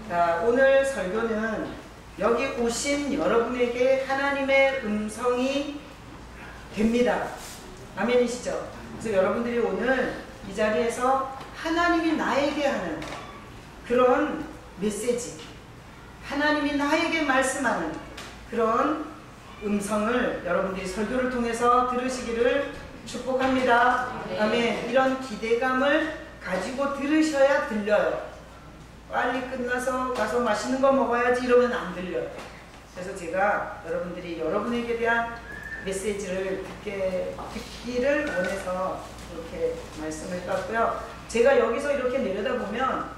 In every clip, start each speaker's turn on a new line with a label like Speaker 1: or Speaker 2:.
Speaker 1: 자, 오늘 설교는 여기 오신 여러분에게 하나님의 음성이 됩니다. 아멘이시죠? 그래서 여러분들이 오늘 이 자리에서 하나님이 나에게 하는 그런 메시지, 하나님이 나에게 말씀하는 그런 음성을 여러분들이 설교를 통해서 들으시기를 축복합니다. 아멘. 이런 기대감을 가지고 들으셔야 들려요. 빨리 끝나서 가서 맛있는 거 먹어야지 이러면 안 들려요. 그래서 제가 여러분들이 여러분에게 대한 메시지를 듣기를 원해서 이렇게 말씀을 땄고요. 제가 여기서 이렇게 내려다보면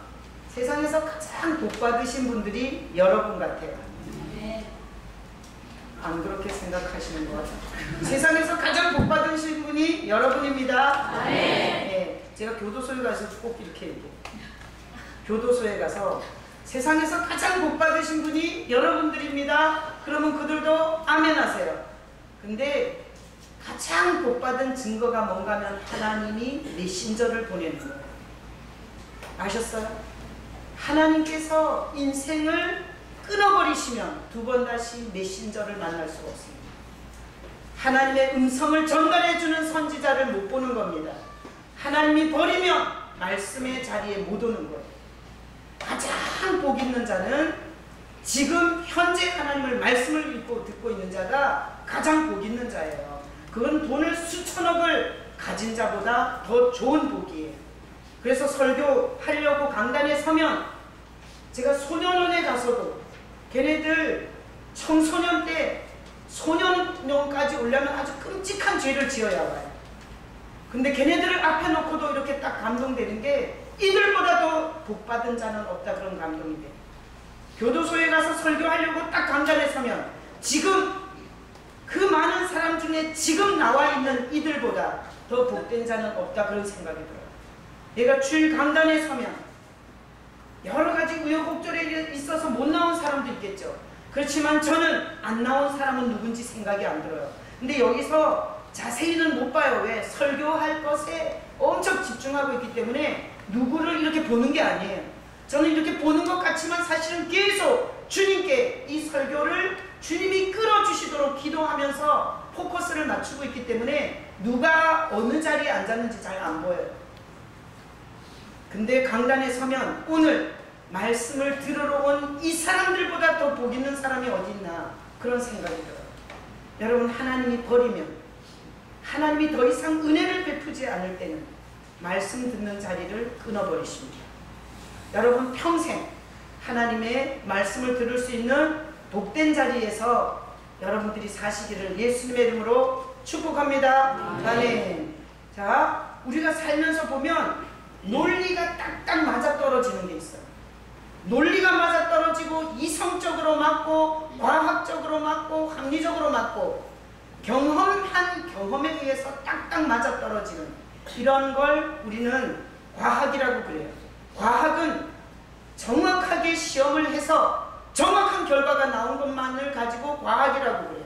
Speaker 1: 세상에서 가장 복받으신 분들이 여러분 같아요. 안 그렇게 생각하시는 것 같아요. 세상에서 가장 복받으신 분이 여러분입니다. 네. 제가 교도소에 가서 꼭 이렇게 얘기해요. 교도소에 가서 세상에서 가장 복받으신 분이 여러분들입니다. 그러면 그들도 아멘 하세요. 근데 가장 복받은 증거가 뭔가 하면 하나님이 메신저를 보내는 거예요. 아셨어요? 하나님께서 인생을 끊어버리시면 두 번 다시 메신저를 만날 수가 없습니다. 하나님의 음성을 전달해주는 선지자를 못 보는 겁니다. 하나님이 버리면 말씀의 자리에 못 오는 거예요. 가장 복 있는 자는 지금 현재 하나님을 말씀을 읽고 듣고 있는 자가 가장 복 있는 자예요. 그건 돈을 수천억을 가진 자보다 더 좋은 복이에요. 그래서 설교하려고 강단에 서면 제가 소년원에 가서도 걔네들 청소년 때 소년원까지 오려면 아주 끔찍한 죄를 지어야 와요. 근데 걔네들을 앞에 놓고도 이렇게 딱 감동되는 게 이들보다도 복받은 자는 없다, 그런 감동이 돼요. 교도소에 가서 설교하려고 딱 강단에 서면 지금 그 많은 사람 중에 지금 나와 있는 이들보다 더 복된 자는 없다, 그런 생각이 들어요. 내가 주일 강단에 서면 여러 가지 우여곡절에 있어서 못 나온 사람도 있겠죠. 그렇지만 저는 안 나온 사람은 누군지 생각이 안 들어요. 근데 여기서 자세히는 못 봐요. 왜? 설교할 것에 엄청 집중하고 있기 때문에 누구를 이렇게 보는 게 아니에요. 저는 이렇게 보는 것 같지만 사실은 계속 주님께 이 설교를 주님이 끌어주시도록 기도하면서 포커스를 맞추고 있기 때문에 누가 어느 자리에 앉았는지 잘 안 보여요. 근데 강단에 서면 오늘 말씀을 들으러 온 이 사람들보다 더 복 있는 사람이 어디 있나, 그런 생각이 들어요. 여러분, 하나님이 버리면, 하나님이 더 이상 은혜를 베푸지 않을 때는 말씀 듣는 자리를 끊어버리십니다. 여러분, 평생 하나님의 말씀을 들을 수 있는 복된 자리에서 여러분들이 사시기를 예수님의 이름으로 축복합니다. 아멘. 자, 우리가 살면서 보면 논리가 딱딱 맞아떨어지는 게 있어요. 논리가 맞아떨어지고 이성적으로 맞고 과학적으로 맞고 합리적으로 맞고 경험한 경험에 의해서 딱딱 맞아떨어지는 이런 걸 우리는 과학이라고 그래요. 과학은 정확하게 시험을 해서 정확한 결과가 나온 것만을 가지고 과학이라고 그래요.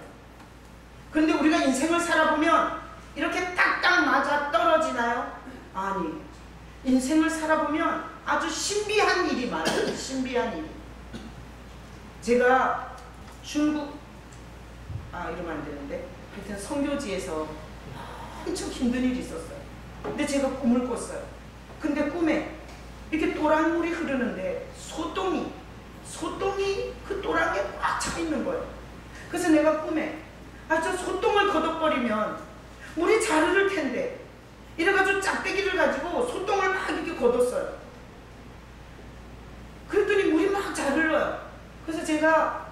Speaker 1: 그런데 우리가 인생을 살아보면 이렇게 딱딱 맞아떨어지나요? 아니, 인생을 살아보면 아주 신비한 일이 많아요. 신비한 일이. 제가 중국, 이러면 안 되는데, 하여튼 선교지에서 엄청 힘든 일이 있었어요. 근데 제가 꿈을 꿨어요. 근데 꿈에 이렇게 또랑물이 흐르는데 소똥이 그 또랑에 꽉 차 있는 거예요. 그래서 내가 꿈에 저 소똥을 걷어버리면 물이 잘 흐를 텐데, 이래가지고 짝대기를 가지고 소똥을 막 이렇게 걷었어요. 그랬더니 물이 막 잘 흘러요. 그래서 제가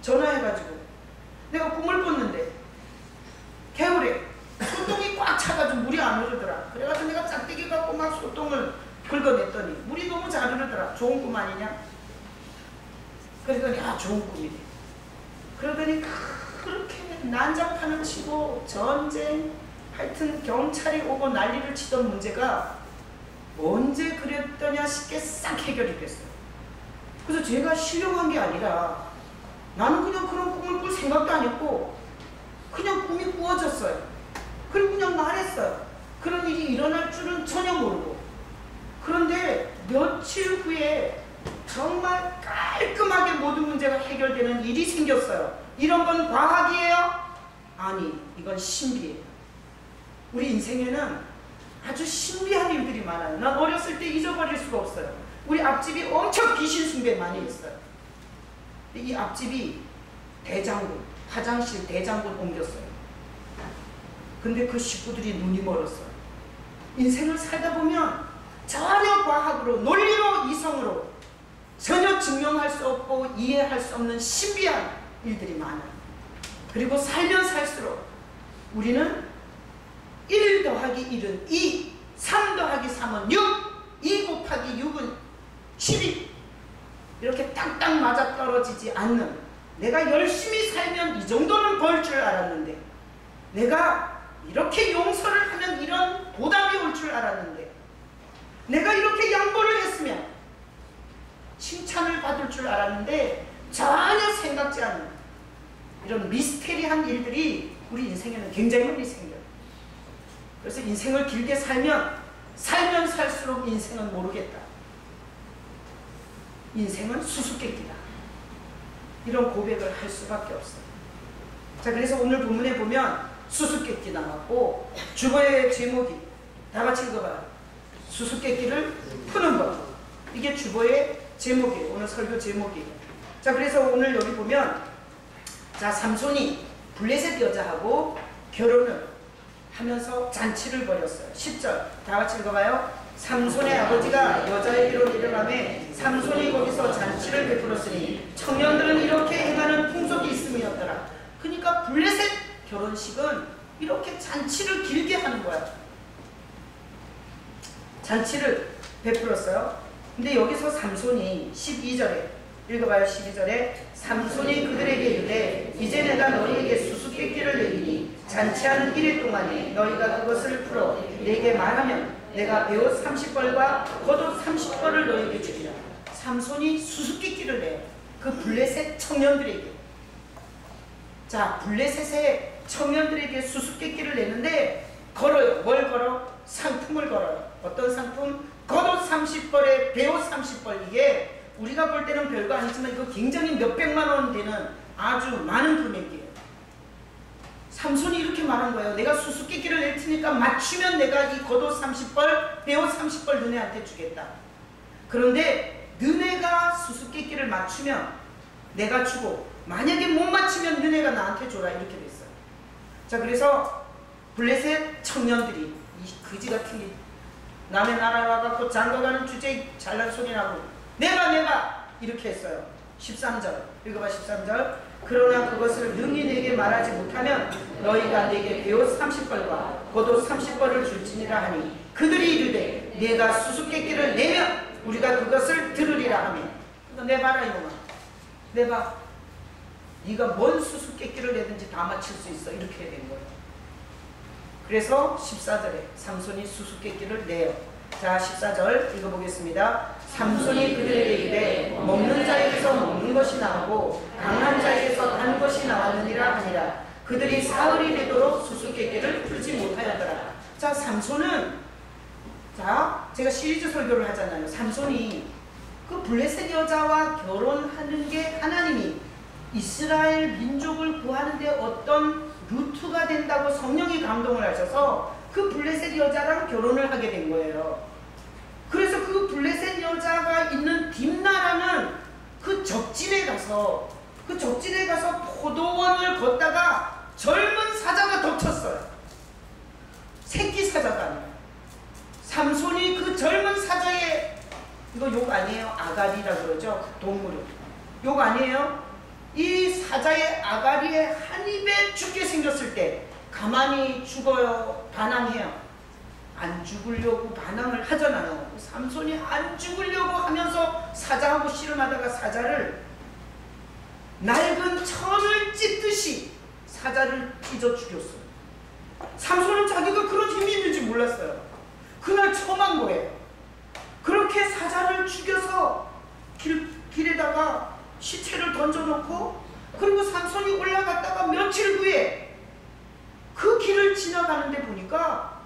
Speaker 1: 전화해가지고 내가 꿈을 꿨는데 겨울에 소똥이 꽉 차가지고 물이 안 흐르더라. 그래가지고 내가 짝대기 갖고 막 소똥을 긁어냈더니 물이 너무 잘 흐르더라. 좋은 꿈 아니냐? 그랬더니 좋은 꿈이래. 그러더니 그렇게 난장판을 치고 전쟁, 하여튼 경찰이 오고 난리를 치던 문제가 언제 그랬더냐 싶게 싹 해결이 됐어요. 그래서 제가 실령한 게 아니라 나는 그냥 그런 꿈을 꿀 생각도 안 했고 그냥 꿈이 꾸어졌어요. 그리고 그냥 말했어요. 그런 일이 일어날 줄은 전혀 모르고. 그런데 며칠 후에 정말 깔끔하게 모든 문제가 해결되는 일이 생겼어요. 이런 건 과학이에요? 아니, 이건 신비예요. 우리 인생에는 아주 신비한 일들이 많아요. 난 어렸을 때 잊어버릴 수가 없어요. 우리 앞집이 엄청 귀신 숭배 많이 했어요. 이 앞집이 대장군, 화장실 대장군 옮겼어요. 근데 그 식구들이 눈이 멀었어요. 인생을 살다 보면 전혀 과학으로, 논리로, 이성으로 전혀 증명할 수 없고 이해할 수 없는 신비한 일들이 많아요. 그리고 살면 살수록 우리는 1 더하기 1은 2, 3 더하기 3은 6, 2 곱하기 6은 12 이렇게 딱딱 맞아떨어지지 않는, 내가 열심히 살면 이 정도는 벌 줄 알았는데, 내가 이렇게 용서를 하면 이런 보답이 올 줄 알았는데, 내가 이렇게 양보를 했으면 칭찬을 받을 줄 알았는데 전혀 생각지 않는 이런 미스테리한 일들이 우리 인생에는 굉장히 많이 생겨요. 그래서 인생을 길게 살면 살수록 인생은 모르겠다. 인생은 수수께끼다. 이런 고백을 할 수밖에 없어요. 자, 그래서 오늘 본문에 보면 수수께끼 나왔고, 주보의 제목이 다 같이 읽어봐요. 수수께끼를 푸는 것. 이게 주보의 제목이에요. 오늘 설교 제목이에요. 자, 그래서 오늘 여기 보면, 자, 삼손이 블레셋 여자하고 결혼을 하면서 잔치를 벌였어요. 10절 다 같이 읽어봐요. 삼손의 아버지가 여자에게로 내려가매 삼손이 거기서 잔치를 베풀었으니 청년들은 이렇게 행하는 풍속이 있음이었더라. 그러니까 블레셋 결혼식은 이렇게 잔치를 길게 하는 거야. 잔치를 베풀었어요. 근데 여기서 삼손이 12절에 읽어봐요. 12절에 삼손이 그들에게 이르되 이제 내가 너희에게 수수께끼를 내리니 잔치하는 1일 동안에 너희가 그것을 풀어 내게 말하면 내가 베옷 30벌과 겉옷 30벌을 너희에게 주리라. 삼손이 수수께끼를 내요. 그 블레셋 청년들에게. 자, 블레셋의 청년들에게 수수께끼를 내는데 걸어요. 뭘 걸어? 상품을 걸어요. 어떤 상품? 겉옷 30벌에 베옷 30벌. 이게 우리가 볼 때는 별거 아니지만 이거 굉장히 몇백만 원 되는 아주 많은 금액이에요. 삼손이 이렇게 말한 거예요. 내가 수수께끼를 낼 테니까 맞추면 내가 이 겉옷 30벌, 베옷 30벌 너네한테 주겠다. 그런데 너네가 수수께끼를 맞추면 내가 주고, 만약에 못 맞추면 너네가 나한테 줘라. 이렇게 됐어요. 자, 그래서 블레셋 청년들이 이 거지 같은 게 남의 나라에 와갖고 장가가는 주제에 잘난 소리 나고 내가 이렇게 했어요. 13절 읽어봐. 13절 그러나 그것을 능히 내게 말하지 못하면 너희가 내게 베옷 30벌과 겉옷 30벌을 줄지니라 하니 그들이 이르되 내가 수수께끼를 내면 우리가 그것을 들으리라 하며. 그러니까 내봐라 이놈아. 내봐. 네가 뭔 수수께끼를 내든지 다 맞힐 수 있어. 이렇게 된 거예요. 그래서 14절에 삼손이 수수께끼를 내요. 자, 14절 읽어보겠습니다. 삼손이 그들에게 이르되 먹는 자에게서 먹는 것이 나오고 강한 자에게서 단 것이 나왔느니라 하니라. 그들이 사흘이 되도록 수수께끼를 풀지 못하였더라. 자, 삼손은, 자, 제가 시리즈 설교를 하잖아요. 삼손이 그 블레셋 여자와 결혼하는 게 하나님이 이스라엘 민족을 구하는 데 어떤 루트가 된다고 성령이 감동을 하셔서 그 블레셋 여자랑 결혼을 하게 된 거예요. 그래서 그 블레셋 여자가 있는 딥나라는 그 적진에 가서 포도원을 걷다가 젊은 사자가 덮쳤어요. 새끼 사자가 아니에요. 삼손이 그 젊은 사자의, 이거 욕 아니에요? 아가리라 그러죠. 동물은 욕 아니에요? 이 사자의 아가리에 한 입에 죽게 생겼을 때 가만히 죽어요? 반항해요? 안 죽으려고 반항을 하잖아요. 삼손이 안 죽으려고 하면서 사자하고 씨름하다가 사자를 낡은 천을 찢듯이 사자를 찢어 죽였어요. 삼손은 자기가 그런 힘이 있는지 몰랐어요. 그날 처음 한 거예요. 그렇게 사자를 죽여서 길에다가 시체를 던져놓고, 그리고 삼손이 올라갔다가 며칠 후에 그 길을 지나가는데 보니까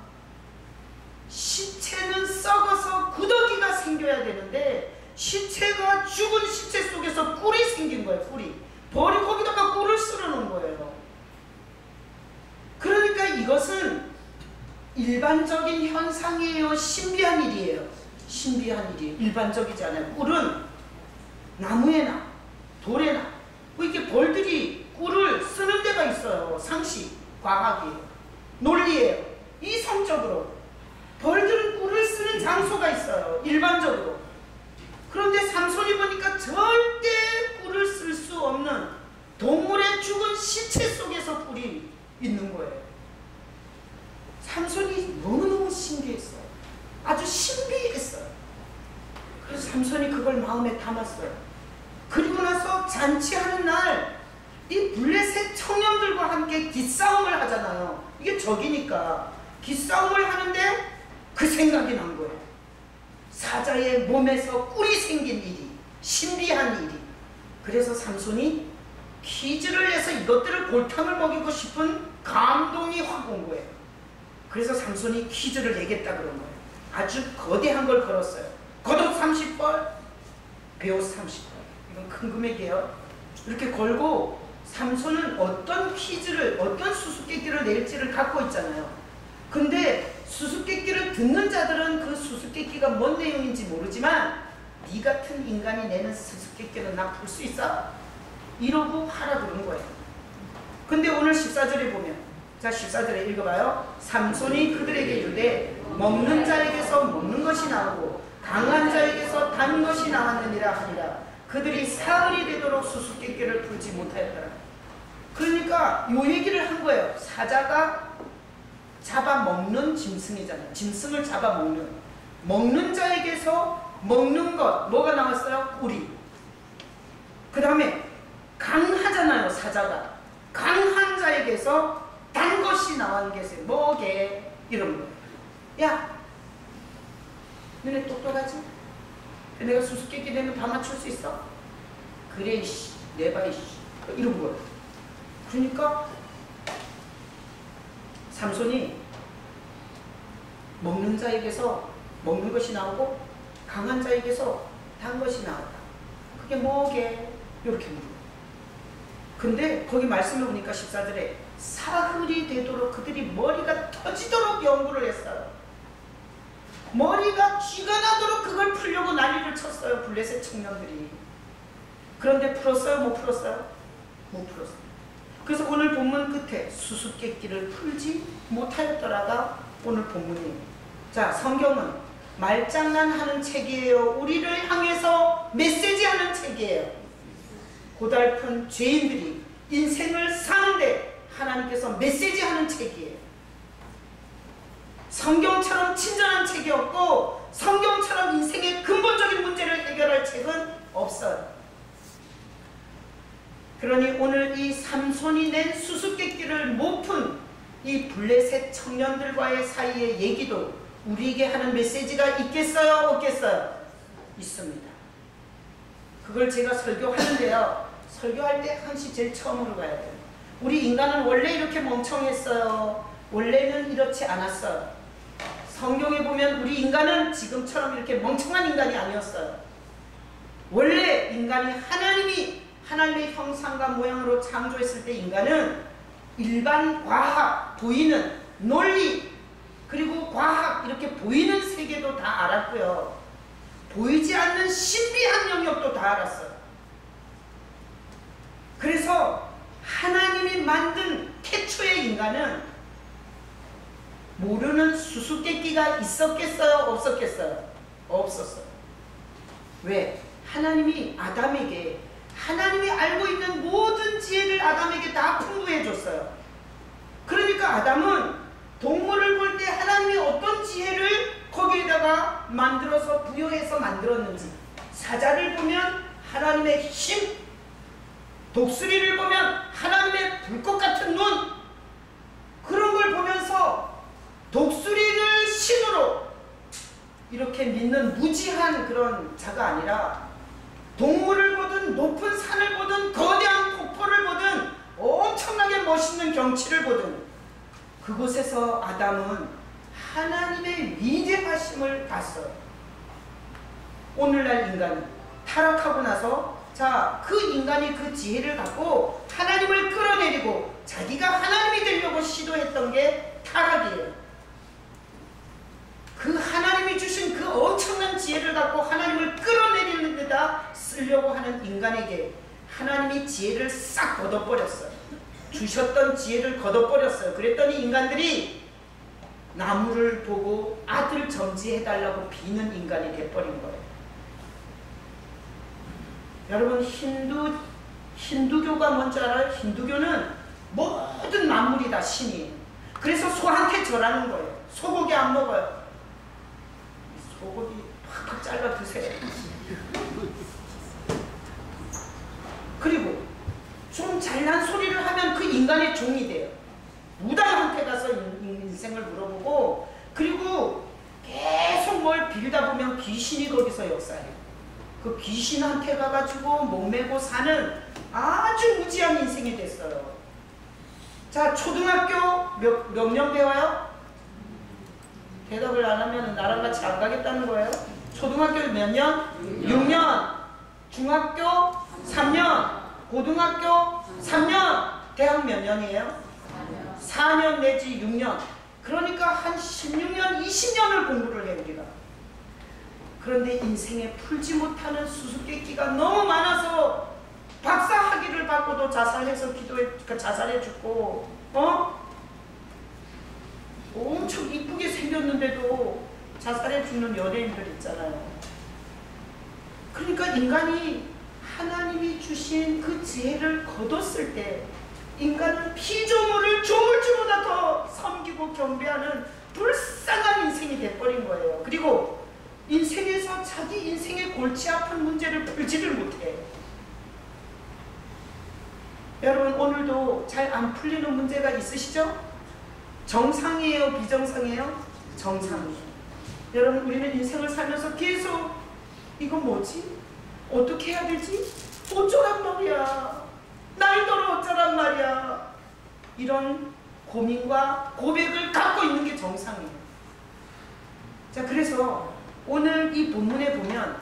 Speaker 1: 시체는 썩어서 구더기가 생겨야 되는데 시체가 죽은 시체 속에서 꿀이 생긴 거예요. 꿀이. 벌이 거기다가 꿀을 쓸어놓은 거예요. 그러니까 이것은 일반적인 현상이에요? 신비한 일이에요? 신비한 일이에요. 일반적이지 않아요. 꿀은 나무에나 돌에나 뭐 이렇게 벌들이 꿀을 쓰는 데가 있어요. 상식, 과학이에요. 논리예요. 이성적으로 벌들은 꿀을 쓰는 장소가 있어요. 일반적으로. 그런데 삼손이 보니까 절대 꿀을 쓸 수 없는 동물의 죽은 시체 속에서 꿀이 있는 거예요. 삼손이 너무너무 신기했어요. 아주 신비했어요. 그래서 삼손이 그걸 마음에 담았어요. 그리고 나서 잔치하는 날 이 블레셋 청년들과 함께 기싸움을 하잖아요. 이게 적이니까 기싸움을 하는데 그 생각이 난 거예요. 사자의 몸에서 꿀이 생긴 일이, 신비한 일이. 그래서 삼손이 퀴즈를 내서 이것들을 골탕을 먹이고 싶은 감동이 확 온 거예요. 그래서 삼손이 퀴즈를 내겠다 그런 거예요. 아주 거대한 걸 걸었어요. 겉옷 30벌, 베옷 30벌. 이건 큰 금액이에요. 이렇게 걸고 삼손은 어떤 퀴즈를, 어떤 수수께끼를 낼지를 갖고 있잖아요. 근데 수수께끼를 듣는 자들은 그 수수께끼가 뭔 내용인지 모르지만 네 같은 인간이 내는 수수께끼는 나 풀 수 있어? 이러고 하라 그런 거예요. 근데 오늘 14절에 보면, 자 14절에 읽어봐요. 삼손이 그들에게 이르되 먹는 자에게서 먹는 것이 나오고 강한 자에게서 단 것이 나왔느니라 하니라. 그들이 사흘이 되도록 수수께끼를 풀지 못하였더라. 그러니까 요 얘기를 한 거예요. 사자가 잡아먹는 짐승이잖아요. 짐승을 잡아먹는. 먹는 자에게서 먹는 것, 뭐가 나왔어요? 꿀이. 그 다음에 강하잖아요. 사자가. 강한 자에게서 단 것이 나온 게 뭐게? 이런 거예요. 야, 너네 똑똑하지? 내가 수수께끼 내면 다 맞출 수 있어? 그래 이씨, 내봐 이씨. 이런 거예요. 그러니까 삼손이 먹는 자에게서 먹는 것이 나오고 강한 자에게서 단 것이 나왔다. 그게 뭐게? 이렇게 물어요. 근데 거기 말씀을 보니까 14절에 사흘이 되도록 그들이 머리가 터지도록 연구를 했어요. 머리가 쥐가 나도록 그걸 풀려고 난리를 쳤어요. 블레셋 청년들이. 그런데 풀었어요? 못 풀었어요? 못 풀었어요. 그래서 오늘 본문 끝에 수수께끼를 풀지 못하였더라가 오늘 본문이에요. 자, 성경은 말장난하는 책이에요? 우리를 향해서 메시지하는 책이에요? 고달픈 죄인들이 인생을 사는데 하나님께서 메시지하는 책이에요. 성경처럼 친절한 책이 없고 성경처럼 인생의 근본적인 문제를 해결할 책은 없어요. 그러니 오늘 이 삼손이 낸 수수께끼를 못 푼 이 블레셋 청년들과의 사이의 얘기도 우리에게 하는 메시지가 있겠어요? 없겠어요? 있습니다. 그걸 제가 설교하는데요. 설교할 때 항상 제일 처음으로 가야 돼요. 우리 인간은 원래 이렇게 멍청했어요? 원래는 이렇지 않았어요. 성경에 보면 우리 인간은 지금처럼 이렇게 멍청한 인간이 아니었어요. 원래 인간이 하나님의 형상과 모양으로 창조했을 때 인간은 일반 과학, 보이는 논리, 그리고 과학 이렇게 보이는 세계도 다 알았고요. 보이지 않는 신비한 영역도 다 알았어요. 그래서 하나님이 만든 태초의 인간은 모르는 수수께끼가 있었겠어요? 없었겠어요? 없었어요. 왜? 하나님이 아담에게 하나님이 알고 있는 모든 지혜를 아담에게 다 풍부해 줬어요. 그러니까 아담은 동물을 볼 때 하나님이 어떤 지혜를 거기에다가 만들어서 부여해서 만들었는지, 사자를 보면 하나님의 힘, 독수리를 보면 하나님의 불꽃 같은 눈, 그런 걸 보면서 독수리를 신으로 이렇게 믿는 무지한 그런 자가 아니라 동물을 보든 높은 산을 보든 거대한 폭포를 보든 엄청나게 멋있는 경치를 보든 그곳에서 아담은 하나님의 위대하심을 봤어요. 오늘날 인간은 타락하고 나서 자, 그 인간이 그 지혜를 갖고 하나님을 끌어내리고 자기가 하나님이 되려고 시도했던 게 타락이에요. 그 하나님이 주신 그 엄청난 지혜를 갖고 하나님을 끌어내리는 데다 쓰려고 하는 인간에게 하나님이 지혜를 싹 걷어버렸어요. 주셨던 지혜를 걷어버렸어요. 그랬더니 인간들이 나무를 보고 아들 점지해달라고 비는 인간이 돼버린 거예요. 여러분, 힌두교가 뭔지 알아요? 힌두교는 모든 만물이 다 신이에요. 그래서 소한테 절하는 거예요. 소고기 안 먹어요. 소고기 팍팍 잘라 드세요. 그리고 좀 잘난 소리를 하면 그 인간의 종이 돼요. 무당한테 가서 인생을 물어보고, 그리고 계속 뭘 빌다 보면 귀신이 거기서 역사해요. 그 귀신한테 가가지고 목매고 사는 아주 무지한 인생이 됐어요. 자, 초등학교 몇 년 배워요? 대답을 안 하면 나랑 같이 안 가겠다는 거예요. 초등학교 몇 년? 6년. 중학교 3년. 고등학교 3년. 대학 몇 년이에요? 4년 내지 6년. 그러니까 한 16년, 20년을 공부를 해요, 우리가. 그런데 인생에 풀지 못하는 수수께끼가 너무 많아서 박사 학위를 받고도 자살해서 자살해 죽고, 엄청 이쁘게 생겼는데도 자살해 죽는 연예인들 있잖아요. 그러니까 인간이 하나님이 주신 그 지혜를 거뒀을 때 인간은 피조물을 조물주보다 더 섬기고 경배하는 불쌍한 인생이 돼버린 거예요. 그리고 인생에서 자기 인생의 골치 아픈 문제를 풀지를 못해. 여러분, 오늘도 잘 안 풀리는 문제가 있으시죠? 정상이에요? 비정상이에요? 정상이에요. 여러분, 우리는 인생을 살면서 계속 이건 뭐지? 어떻게 해야 되지? 어쩌란 말이야. 날더러 어쩌란 말이야. 이런 고민과 고백을 갖고 있는 게 정상이에요. 자, 그래서 오늘 이 본문에 보면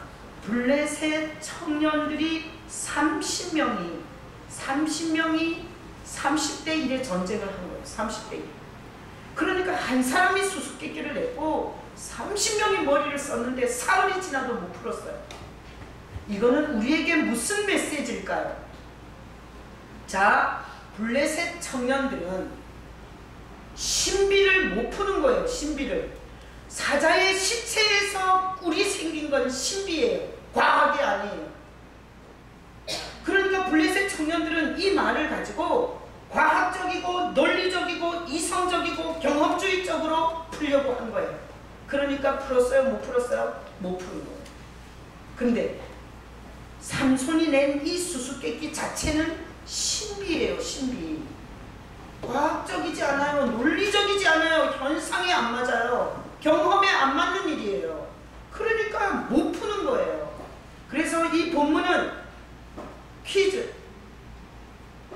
Speaker 1: 블레셋 청년들이 30명이 30대 1의 전쟁을 한 거예요. 30대 1. 그러니까 한 사람이 수수께끼를 냈고 30명이 머리를 썼는데 사흘이 지나도 못 풀었어요. 이거는 우리에게 무슨 메시지일까요? 자, 블레셋 청년들은 신비를 못 푸는 거예요. 신비를. 사자의 시체에서 꿀이 생긴 건 신비예요. 과학이 아니에요. 그러니까 블레셋 청년들은 이 말을 가지고 과학적이고 논리적이고 이성적이고 경험주의적으로 풀려고 한 거예요. 그러니까 풀었어요? 못 풀었어요? 못 푸는 거예요. 근데 삼손이 낸 이 수수께끼 자체는 신비예요. 신비. 과학적이지 않아요. 논리적이지 않아요. 현상에 안 맞아요. 경험에 안 맞는 일이에요. 그러니까 못 푸는 거예요. 그래서 이 본문은 퀴즈.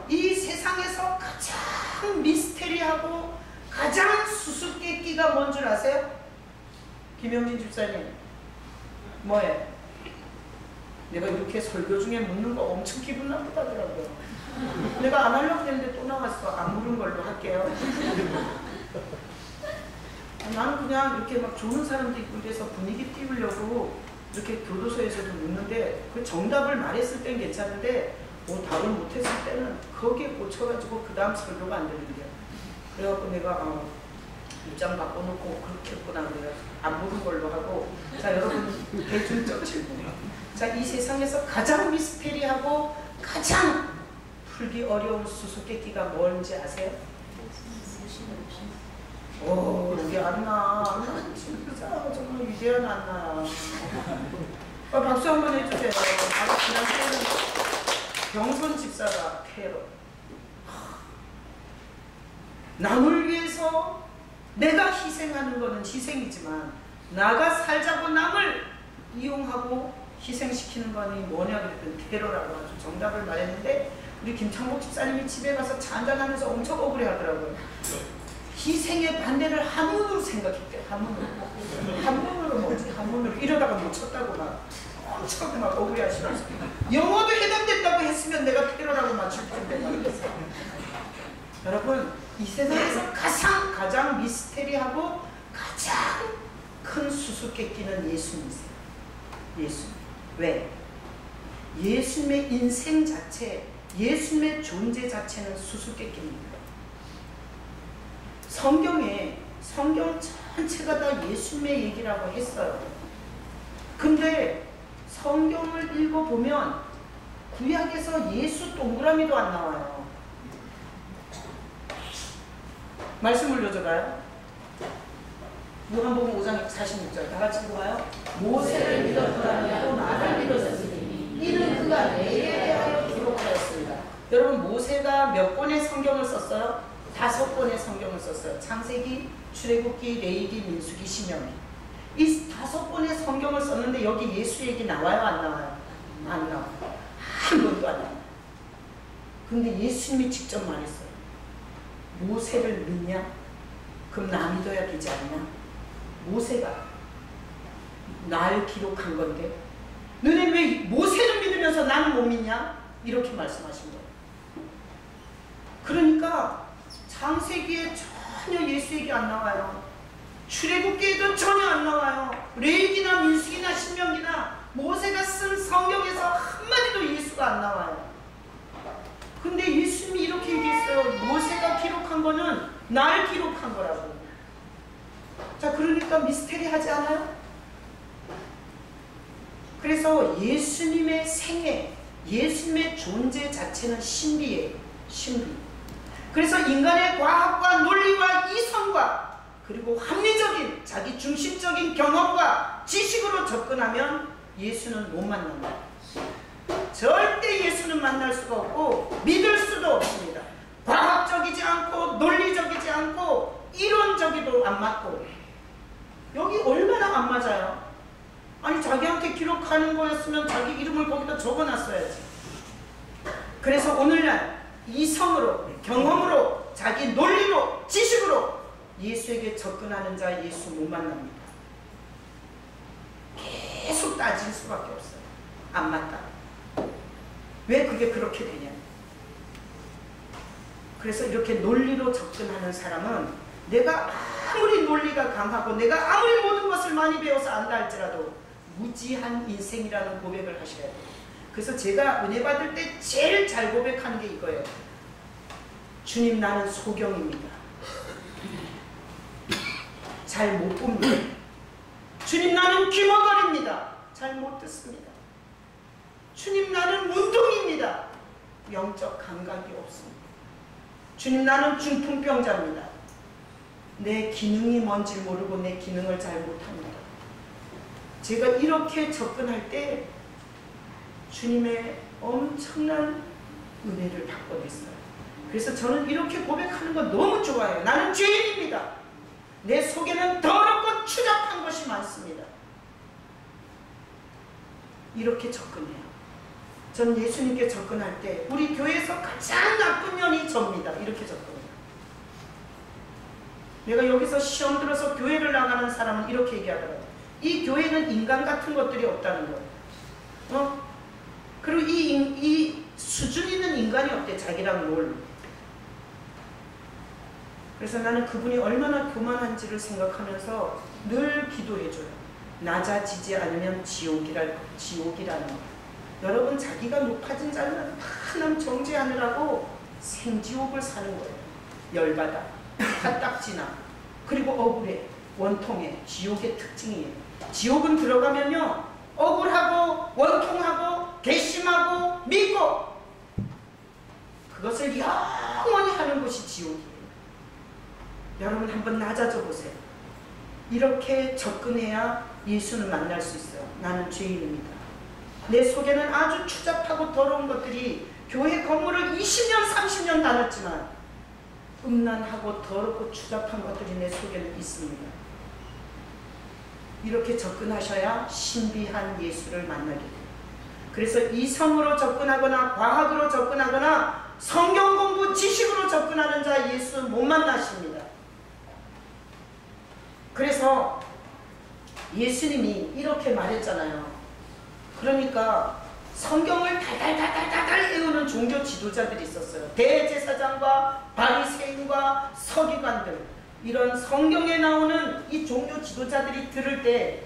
Speaker 1: 이 세상에서 가장 미스테리하고 가장 수수께끼가 뭔 줄 아세요? 김영진 집사님, 뭐예요? 내가 이렇게 설교 중에 묻는 거 엄청 기분 나쁘다더라고요. 내가 안 하려고 했는데 또 나왔어. 안 물은 걸로 할게요. 나는 그냥 이렇게 막 좋은 사람도 있고 이래서 분위기 띄우려고 이렇게 교도소에서도 묻는데 그 정답을 말했을 땐 괜찮은데 답을 못했을 때는 거기에 꽂혀가지고 그 다음 설교가 안 되는 거야. 그래갖고 내가 입장 바꿔놓고 그렇게 했구나. 내가 안 묻은 걸로 하고. 자, 여러분, 대중적 질문. 자, 이 세상에서 가장 미스테리하고 가장 풀기 어려운 수수께끼가 뭔지 아세요? 오, 여기 안나. 진짜 정말 위대한 안나야. 박수 한번 해주세요. 지난 때는 병선 집사가 테러. 남을 위해서 내가 희생하는 것은 희생이지만 나가 살자고 남을 이용하고 희생시키는 거니 뭐냐 그랬더니 테러라고 아주 정답을 말했는데 우리 김창복 집사님이 집에 가서 차 한잔하면서 엄청 억울해 하더라고요. 희생의 반대를 한문으로 생각했대. 한문으로 뭐지? 한문으로 이러다가 못 쳤다고 막 엄청 막 억울해하시면서 영어도 해당된다고 했으면 내가 테러라고 맞출 텐데 말이었어. 여러분, 이 세상에서 가장 미스테리하고 가장 큰 수수께끼는 예수님이세요. 예수님. 왜? 예수님의 인생 자체, 예수님의 존재 자체는 수수께끼입니다. 성경 전체가 다 예수님의 얘기라고 했어요. 근데 성경을 읽어보면 구약에서 예수 동그라미도 안 나와요. 말씀 올려줘봐요. 요한복음 5장 46절 다 같이 읽어봐요. 모세를 믿었더라면 나를 믿었으니 이는 그가 내게 대하여 기록하였습니다. 여러분, 모세가 몇 권의 성경을 썼어요? 5권의 성경을 썼어요. 창세기, 출애굽기, 레위기, 민수기, 신명기. 이 5권의 성경을 썼는데 여기 예수 얘기 나와요? 안 나와요? 안 나와요. 한 번도 안 나와요. 근데 예수님이 직접 말했어요. 모세를 믿냐? 그럼 나 믿어야 되지 않냐? 모세가 날 기록한 건데 너네 왜 모세를 믿으면서 나는 못 믿냐? 이렇게 말씀하신 거예요. 그러니까 창세기에 전혀 예수 얘기 안 나와요. 출애굽기에도 전혀 안 나와요. 레위기나 민수기나 신명기나 모세가 쓴 성경에서 한마디도 예수가 안 나와요. 근데 예수님이 이렇게 얘기했어요. 모세가 기록한 거는 날 기록한 거라고. 자, 그러니까 미스테리하지 않아요? 그래서 예수님의 생애, 예수님의 존재 자체는 신비예요. 신비. 그래서 인간의 과학과 논리와 이성과 그리고 합리적인 자기 중심적인 경험과 지식으로 접근하면 예수는 못 만납니다. 절대 예수는 만날 수가 없고 믿을 수도 없습니다. 과학적이지 않고 논리적이지 않고 이론적이도 안 맞고. 여기 얼마나 안 맞아요? 아니, 자기한테 기록하는 거였으면 자기 이름을 거기다 적어놨어야지. 그래서 오늘날 이성으로, 경험으로, 자기 논리로, 지식으로 예수에게 접근하는 자 예수 못 만납니다. 계속 따질 수밖에 없어요. 안 맞다. 왜 그게 그렇게 되냐? 그래서 이렇게 논리로 접근하는 사람은 내가 아무리 논리가 강하고 내가 아무리 모든 것을 많이 배워서 안다 할지라도 무지한 인생이라는 고백을 하셔야 돼요. 그래서 제가 은혜 받을 때 제일 잘 고백하는 게 이거예요. 주님, 나는 소경입니다. 잘 못 봅니다. 주님, 나는 귀머거리입니다. 잘 못 듣습니다. 주님, 나는 문둥입니다. 영적 감각이 없습니다. 주님, 나는 중풍병자입니다. 내 기능이 뭔지 모르고 내 기능을 잘 못합니다. 제가 이렇게 접근할 때 주님의 엄청난 은혜를 받고 있어요. 그래서 저는 이렇게 고백하는 건 너무 좋아요. 나는 죄인입니다. 내 속에는 더럽고 추잡한 것이 많습니다. 이렇게 접근해요. 전 예수님께 접근할 때 우리 교회에서 가장 나쁜 년이 접니다. 이렇게 접근해요. 내가 여기서 시험 들어서 교회를 나가는 사람은 이렇게 얘기하더라고요. 이 교회는 인간 같은 것들이 없다는 거예요. 그리고 이 수준 있는 인간이 없대. 자기랑 놀. 그래서 나는 그분이 얼마나 교만한지를 생각하면서 늘 기도해줘요. 낮아지지 않으면 지옥이라는 거. 여러분, 자기가 높아진 자는 하나님 정죄하느라고 생지옥을 사는 거예요. 열받아, 화딱지나, 그리고 억울해, 원통해. 지옥의 특징이에요. 지옥은 들어가면요, 억울하고 원통하고 괘씸하고 믿고 그것을 영원히 하는 것이 지옥이에요. 여러분, 한번 낮아져 보세요. 이렇게 접근해야 예수는 만날 수 있어요. 나는 죄인입니다. 내 속에는 아주 추잡하고 더러운 것들이 교회 건물을 20년 30년 다녔지만 음란하고 더럽고 추잡한 것들이 내 속에는 있습니다. 이렇게 접근하셔야 신비한 예수를 만나게 돼요. 그래서 이성으로 접근하거나 과학으로 접근하거나 성경 공부 지식으로 접근하는 자 예수 못 만나십니다. 그래서 예수님이 이렇게 말했잖아요. 그러니까 성경을 달달달달달 외우는 종교 지도자들이 있었어요. 대제사장과 바리새인과 서기관들, 이런 성경에 나오는 이 종교 지도자들이 들을 때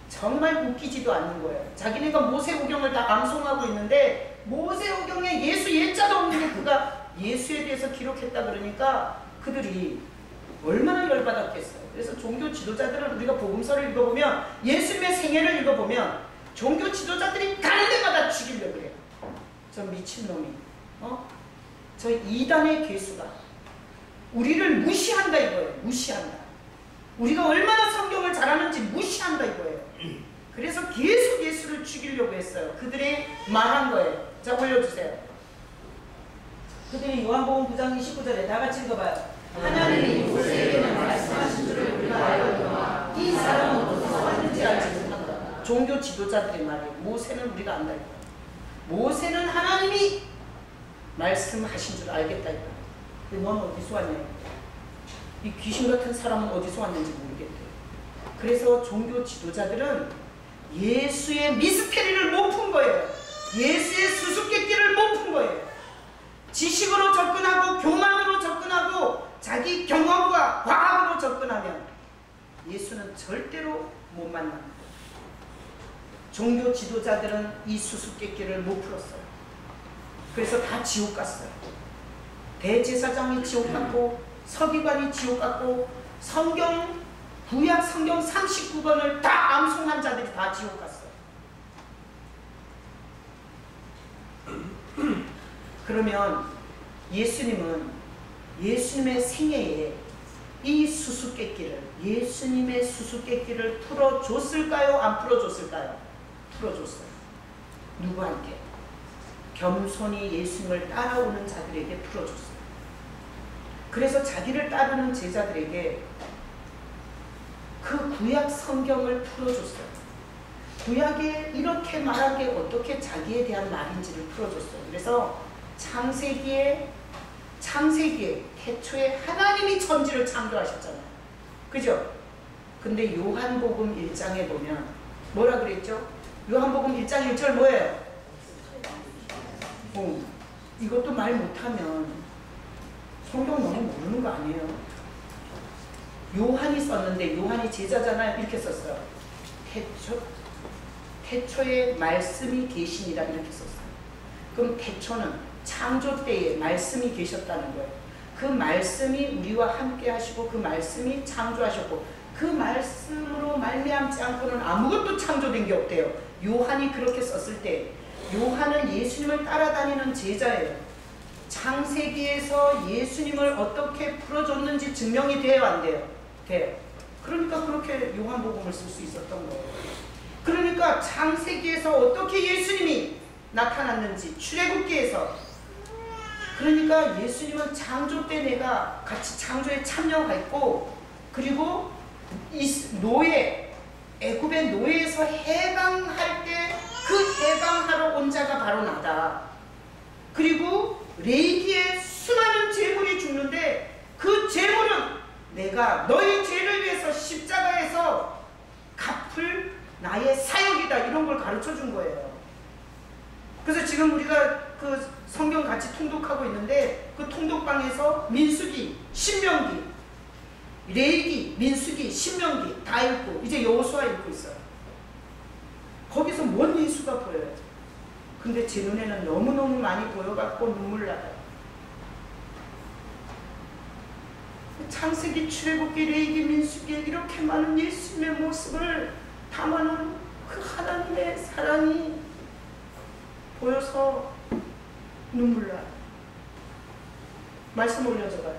Speaker 1: 정말 웃기지도 않는 거예요. 자기네가 모세오경을 다 암송하고 있는데 모세오경에 예수 예자도 없는데 그가 예수에 대해서 기록했다 그러니까 그들이 얼마나 열받았겠어요. 그래서 종교 지도자들은 우리가 복음서를 읽어보면, 예수님의 생애를 읽어보면 종교 지도자들이 가는 데마다 죽이려고 그래요. 저 미친놈이, 저 이단의 괴수가 우리를 무시한다 이거예요. 무시한다. 우리가 얼마나 성경을 잘하는지 무시한다 이거예요. 그래서 계속 예수를 죽이려고 했어요. 그들이 말한 거예요. 자, 올려주세요. 그들이 요한복음 9장 29절에 다 같이 읽어봐요. 하나님이 모세에게는 말씀하신 줄을 우리가 알거니와 이 사람은 어디서 왔는지 알지 못한다. 종교 지도자들이 말해요. 모세는 우리가 안다 이거예요. 모세는 하나님이 말씀하신 줄 알겠다 이거예요. 근데 넌 어디서 왔냐? 이 귀신 같은 사람은 어디서 왔는지 모르겠대요. 그래서 종교 지도자들은 예수의 미스테리를 못 푼 거예요. 예수의 수수께끼를 못 푼 거예요. 지식으로 접근하고 교만으로 접근하고 자기 경험과 과학으로 접근하면 예수는 절대로 못 만납니다. 종교 지도자들은 이 수수께끼를 못 풀었어요. 그래서 다 지옥 갔어요. 대제사장이 지옥 갔고 서기관이 지옥 갔고 구약 성경 39권을 다 암송한 자들이 다 지옥 갔어요. 그러면 예수님은 예수님의 생애에 이 수수께끼를, 예수님의 수수께끼를 풀어줬을까요? 안 풀어줬을까요? 풀어줬어요. 누구한테? 겸손히 예수님을 따라오는 자들에게 풀어줬어요. 그래서 자기를 따르는 제자들에게 그 구약 성경을 풀어줬어요. 구약에 이렇게 말한 게 어떻게 자기에 대한 말인지를 풀어줬어요. 그래서 창세기에 태초에 하나님이 천지를 창조하셨잖아요. 그죠? 근데 요한복음 1장에 보면 뭐라 그랬죠? 요한복음 1장 1절 뭐예요? 이것도 말 못하면 성경 너무 모르는 거 아니에요? 요한이 썼는데, 요한이 제자잖아요. 이렇게 썼어요. 태초에 말씀이 계시니라 이렇게 썼어요. 그럼 태초는 창조 때에 말씀이 계셨다는 거예요. 그 말씀이 우리와 함께 하시고 그 말씀이 창조하셨고 그 말씀으로 말미암지 않고는 아무것도 창조된 게 없대요. 요한이 그렇게 썼을 때 요한은 예수님을 따라다니는 제자예요. 창세기에서 예수님을 어떻게 풀어줬는지 증명이 돼요, 안 돼요? 돼요. 그러니까 그렇게 요한복음을 쓸 수 있었던 거예요. 그러니까 창세기에서 어떻게 예수님이 나타났는지, 출애굽기에서, 그러니까 예수님은 창조 때 내가 같이 창조에 참여했고, 그리고 이 애굽의 노예에서 해방할 때 그 해방하러 온 자가 바로 나다. 그리고 레위기에 수많은 제물이 죽는데 그 제물은 내가 너희 죄를 위해서 십자가에서 갚을 나의 사역이다. 이런 걸 가르쳐 준 거예요. 그래서 지금 우리가 그 성경 같이 통독하고 있는데 그 통독방에서 민수기, 신명기, 레위기, 민수기, 신명기 다 읽고 이제 여호수아 읽고 있어요. 거기서 뭔 예수가 보여요. 근데 제 눈에는 너무너무 많이 보여갖고 눈물 나요. 창세기, 출애굽기, 레위기, 민수기 이렇게 많은 예수님의 모습을 담아놓은 그 하나님의 사랑이 보여서 눈물 나요. 말씀 올려줘봐요.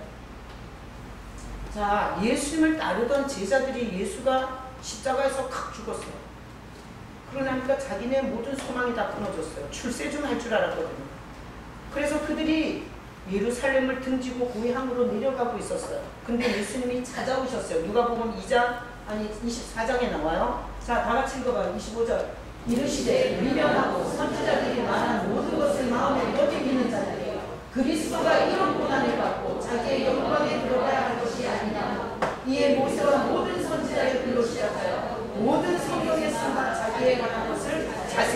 Speaker 1: 자, 예수님을 따르던 제자들이 예수가 십자가에서 칵 죽었어요. 그러니까 자기네 모든 소망이 다 끊어졌어요. 출세 좀 할 줄 알았거든요. 그래서 그들이 예루살렘을 등지고 고향으로 내려가고 있었어요. 근데 예수님이 찾아오셨어요. 누가복음 24장에 나와요. 자, 다 같이 읽어봐요. 25절. 이르시되 미련하고 선지자들이 말한 모든 것을 마음에 못이 믿는 자들이 그리스도가 이런 고난을 받고 자기의 영광에 들어가야 할 것이 아니냐. 이에 모세와 모든 선지자의 글로 시작하여 모든 성경의 수가 자기에 관한 것을 자세히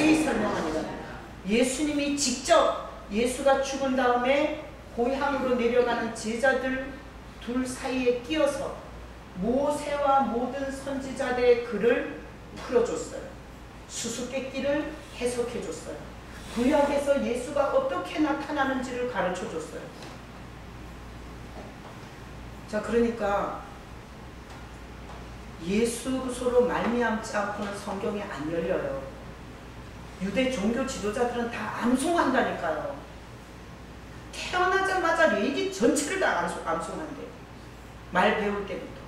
Speaker 1: 예수님이 직접 예수가 죽은 다음에 고향으로 내려가는 제자들 둘 사이에 끼어서 모세와 모든 선지자들의 글을 풀어줬어요. 수수께끼를 해석해줬어요. 구약에서 예수가 어떻게 나타나는지를 가르쳐줬어요. 자, 그러니까 예수로서 말미암지 않고는 성경이 안 열려요. 유대 종교 지도자들은 다 암송한다니까요. 태어나자마자 레위기 전체를 다 암송한대. 말 배울 때부터.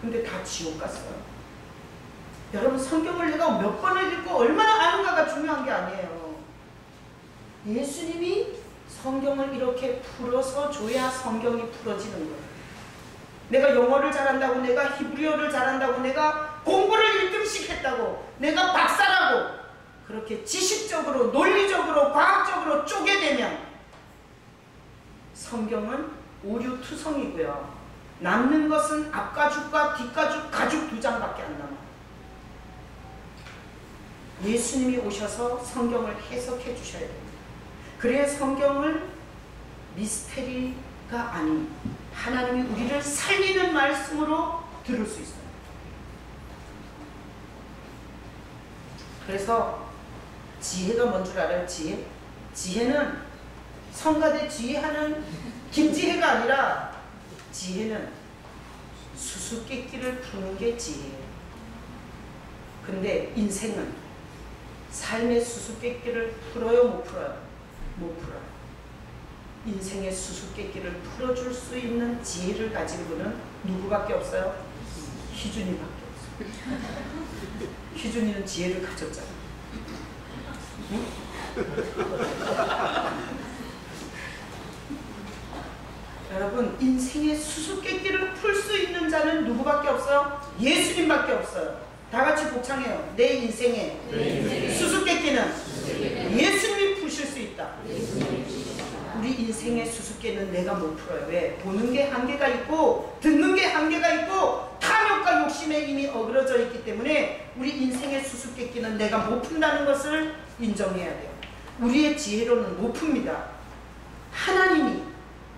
Speaker 1: 근데 다 지옥 갔어요. 여러분, 성경을 내가 몇 번을 읽고 얼마나 아는가가 중요한 게 아니에요. 예수님이 성경을 이렇게 풀어서 줘야 성경이 풀어지는 거예요. 내가 영어를 잘한다고, 내가 히브리어를 잘한다고, 내가 공부를 1등씩 했다고, 내가 박사라고 그렇게 지식적으로, 논리적으로, 과학적으로 쪼개되면 성경은 오류투성이고요. 남는 것은 앞가죽과 뒷가죽, 가죽 2장밖에 안 남아요. 예수님이 오셔서 성경을 해석해 주셔야 됩니다. 그래야 성경을 미스테리가 아닌 하나님이 우리를 살리는 말씀으로 들을 수 있어요. 그래서 지혜가 뭔 줄 알아요? 지혜? 지혜는 성가대 지혜하는 김지혜가 아니라 지혜는 수수께끼를 푸는 게 지혜예요. 근데 인생은 삶의 수수께끼를 풀어요? 못 풀어요? 못 풀어요. 인생의 수수께끼를 풀어줄 수 있는 지혜를 가진 분은 누구밖에 없어요? 희준이밖에 없어요. 희준이는 지혜를 가졌잖아. 응? 여러분, 인생의 수수께끼를 풀 수 있는 자는 누구밖에 없어요? 예수님밖에 없어요. 다 같이 복창해요. 내 인생의 수수께끼는 예수님이 푸실 수 있다. 우리 인생의 수수께끼는 내가 못 풀어요. 왜? 보는 게 한계가 있고 듣는 게 한계가 있고 탐욕과 욕심에 이미 어그러져 있기 때문에 우리 인생의 수수께끼는 내가 못 푼다는 것을 인정해야 돼요. 우리의 지혜로는 못 풉니다. 하나님이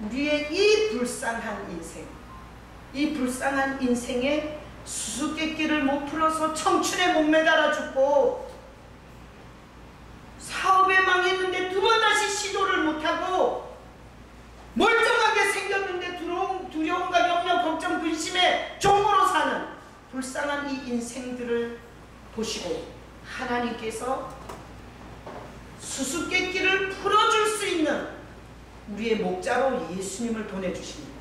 Speaker 1: 우리의 이 불쌍한 인생, 이 불쌍한 인생에 수수께끼를 못 풀어서 청춘에 못 매달아 죽고 사업에 망했는데 2번 다시 시도를 못하고 멀쩡하게 생겼는데 두려움과 염려, 걱정, 근심에 종으로 사는 불쌍한 이 인생들을 보시고 하나님께서 수수께끼를 풀어줄 수 있는 우리의 목자로 예수님을 보내주십니다.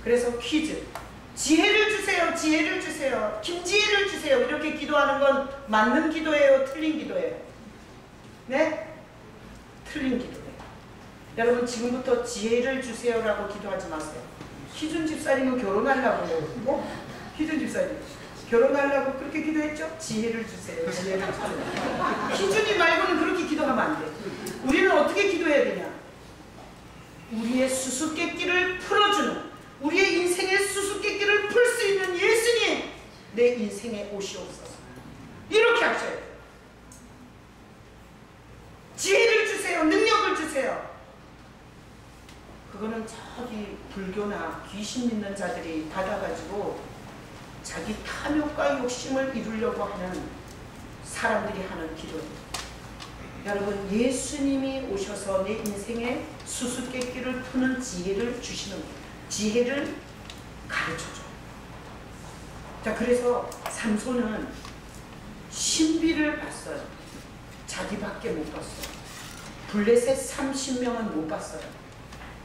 Speaker 1: 그래서 퀴즈. 지혜를 주세요. 지혜를 주세요. 김지혜를 주세요. 이렇게 기도하는 건 맞는 기도예요? 틀린 기도예요? 네? 틀린 기도예요. 여러분, 지금부터 지혜를 주세요라고 기도하지 마세요. 희준 집사님은 결혼하려고, 희준 집사님 결혼하려고 그렇게 기도했죠? 지혜를 주세요. 지혜를 주세요. 희준이 말고는 그렇게 기도하면 안 돼. 우리는 어떻게 기도해야 되냐? 우리의 수수께끼를 풀어주는, 우리의 인생의 수수께끼를 풀 수 있는 예수님, 내 인생에 오시옵소서. 이렇게 하셔야 돼요. 지혜를 주세요. 능력을 주세요. 그거는 저기 불교나 귀신 믿는 자들이 받아가지고 자기 탐욕과 욕심을 이루려고 하는 사람들이 하는 기도입니다. 여러분, 예수님이 오셔서 내 인생에 수수께끼를 푸는 지혜를 주시는 거예요. 지혜를 가르쳐줘요. 자, 그래서 삼손은 신비를 봤어요. 자기밖에 못 봤어요. 블레셋 30명은 못 봤어요.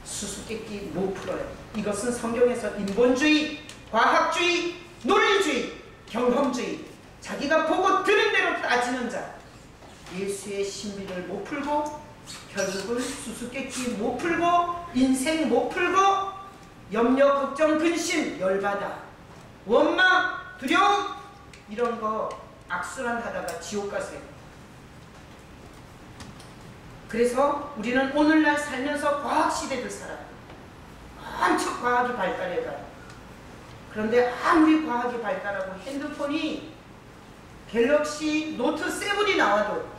Speaker 1: 수수께끼 못 풀어요. 이것은 성경에서 인본주의, 과학주의, 논리주의, 경험주의, 자기가 보고 들은 대로 따지는 자, 예수의 신비를 못 풀고 결국은 수수께끼 못 풀고 인생 못 풀고 염려, 걱정, 근심, 열받아, 원망, 두려움 이런 거 악순환하다가 지옥 가세요. 그래서 우리는 오늘날 살면서 과학시대를 살아요. 엄청 과학이 발달해가요. 그런데 아무리 과학이 발달하고 핸드폰이 갤럭시 노트 7이 나와도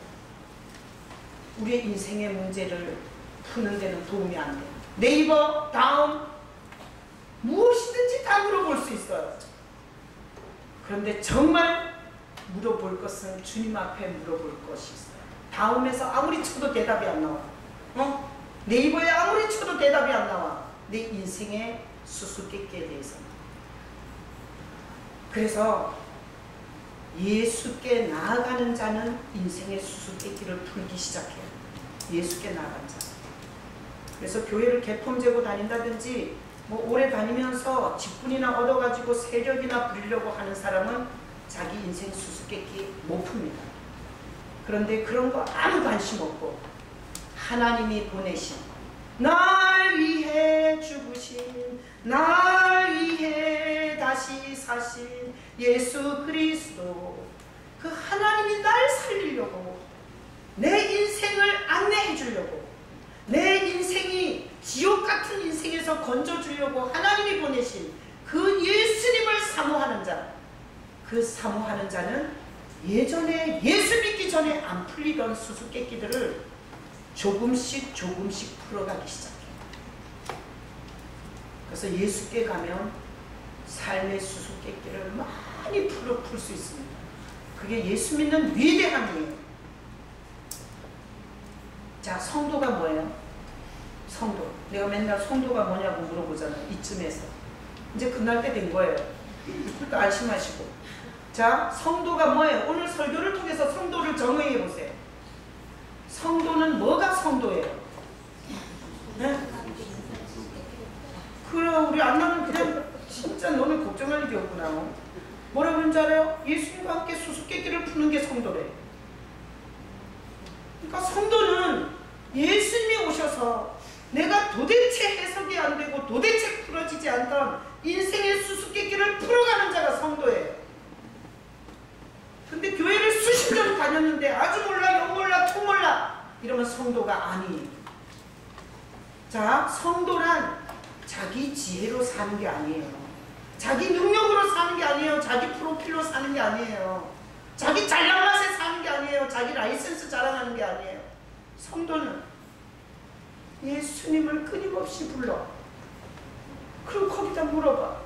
Speaker 1: 우리의 인생의 문제를 푸는 데는 도움이 안 돼요. 네이버, 다음 무엇이든지 다 물어볼 수 있어요. 그런데 정말 물어볼 것은 주님 앞에 물어볼 것이 있어요. 다음에서 아무리 쳐도 대답이 안 나와. 네이버에 아무리 쳐도 대답이 안 나와. 내 인생의 수수께끼에 대해서. 그래서 예수께 나아가는 자는 인생의 수수께끼를 풀기 시작해요. 예수께 나아간 자. 그래서 교회를 개폼재고 다닌다든지 뭐 오래 다니면서 직분이나 얻어가지고 세력이나 부리려고 하는 사람은 자기 인생 수수께끼 못 풉니다. 그런데 그런 거 아무 관심 없고 하나님이 보내신, 날 위해 죽으신, 날 위해 다시 사신 예수 그리스도, 그 하나님이 날 살리려고, 내 인생을 안내해 주려고, 내 인생이 지옥 같은 인생에서 건져주려고 하나님이 보내신 그 예수님을 사모하는 자, 그 사모하는 자는 예전에 예수 믿기 전에 안 풀리던 수수께끼들을 조금씩 풀어가기 시작해요. 그래서 예수께 가면 삶의 수수께끼를 많이 풀 수 있습니다. 그게 예수 믿는 위대함이에요. 자, 성도가 뭐예요? 성도. 내가 맨날 성도가 뭐냐고 물어보잖아요. 이쯤에서. 이제 끝날 때 된 거예요. 그러니까 안심하시고. 자, 성도가 뭐예요? 오늘 설교를 통해서 성도를 정의해 보세요. 성도는 뭐가 성도예요? 네? 그래, 우리 안나는 그냥 진짜 너는 걱정할 일이 없구나. 뭐라 그런지 알아요? 예수님과 함께 수수께끼를 푸는 게 성도래. 그러니까 성도는 예수님이 오셔서 내가 도대체 해석이 안 되고 도대체 풀어지지 않던 인생의 수수께끼를 풀어가는 자가 성도예요. 근데 교회를 수십 년 다녔는데 아주 몰라, 영 몰라, 통 몰라 이러면 성도가 아니에요. 자, 성도란 자기 지혜로 사는 게 아니에요. 자기 능력으로 사는 게 아니에요. 자기 프로필로 사는 게 아니에요. 자기 잘난 맛에 사는 게 아니에요. 자기 라이센스 자랑하는 게 아니에요. 성도는 예수님을 끊임없이 불러. 그럼 거기다 물어봐.